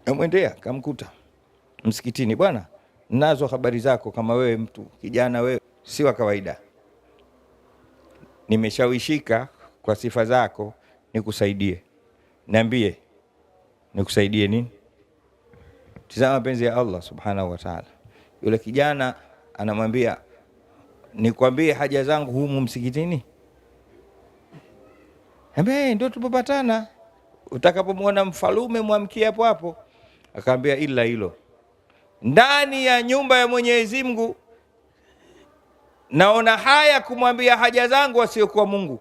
Amwendea kamkuta msikitini, bwana, nazo habari zako, kama wewe mtu kijana, wewe si wa kawaida, nimeshawishika kwa sifa zako, nikusaidie. Niambie nikusaidie nini? Tazama mapenzi ya Allah subhanahu wa ta'ala. Yule kijana anamwambia, nikwambie haja zangu humu msikitini? Ndio tupopatana, utakapomwona mfalume mwamkie hapo hapo. Akaambia, ila hilo, ndani ya nyumba ya Mwenyezi Mungu naona haya kumwambia haja zangu wasiokuwa Mungu.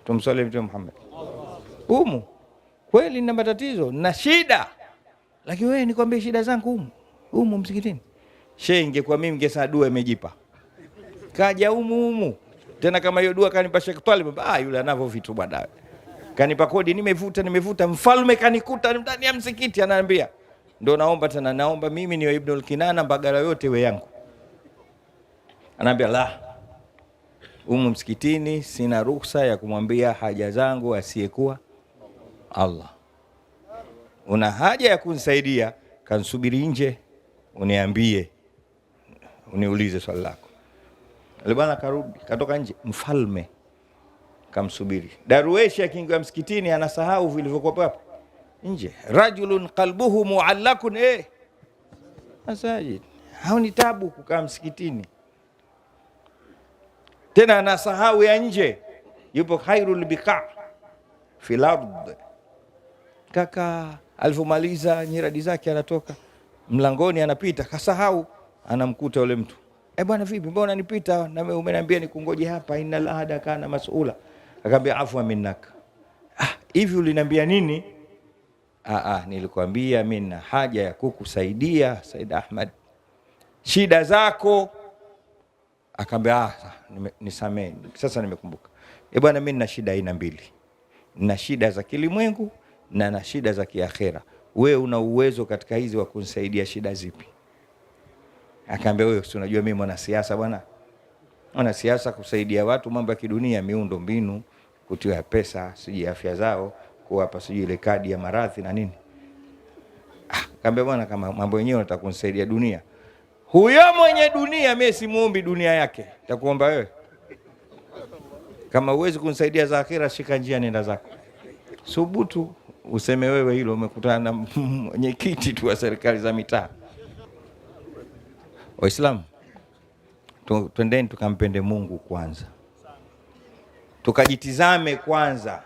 Tumswalie Mtume Muhammad. Humu kweli nina matatizo na shida, lakini wewe nikwambie shida zangu humu msikitini? Shehe, ingekuwa mimi ningesema dua imejipa, kaja humu tena. Kama hiyo dua kanipa Sheikh Talib, yule anavyo vitu bwana, kanipa kodi, nimevuta, mfalme kanikuta ndani ya msikiti, ananiambia ndo naomba tena, naomba mimi niwe Ibnul Kinana, Mbagala yote iwe yangu. Anaambia, la, humu msikitini sina ruhusa ya kumwambia haja zangu asiyekuwa Allah. Una haja ya kunisaidia, kansubiri nje, uniambie, uniulize swali lako. Yule bwana karudi, katoka nje, mfalme kamsubiri. Darweshi akiingia msikitini anasahau vilivyokuwa hapo nje. Rajulun qalbuhu muallakun masajid. Haoni tabu kukaa msikitini, tena anasahau ya nje. Yupo khairul biqa fil ard. Kaka alivomaliza nyiradi zake, anatoka mlangoni, anapita, kasahau, anamkuta yule mtu. Bwana vipi, mbona nipita na umeniambia nikungoje hapa? Innal ahada kana mas'ula. Akamwambia, afwa minnak. Hivi uliniambia nini? Nilikwambia mimi na haja ya kukusaidia Said Ahmad, shida zako. Akamwambia, nisamee, sasa nimekumbuka. Bwana, mimi nina shida aina mbili, nina shida za kilimwengu na shida za kiakhera. Wewe una uwezo katika hizi wa kunisaidia shida zipi? Akaambia, wewe si unajua mimi mwanasiasa bwana, mwanasiasa kusaidia watu mambo ya kidunia, miundo mbinu, kutia pesa, siji afya zao, kuwapa siji ile kadi ya maradhi na nini. Akaambia, bwana, kama mambo yenyewe unataka kunisaidia dunia, huyo mwenye dunia mimi simuombi dunia yake, nitakuomba wewe. Kama uwezi kunisaidia za akhira, shika njia, nenda zako. Subutu useme wewe hilo, umekutana na mwenyekiti tu wa serikali za mitaa. Waislamu, twendeni tukampende Mungu kwanza, tukajitizame kwanza.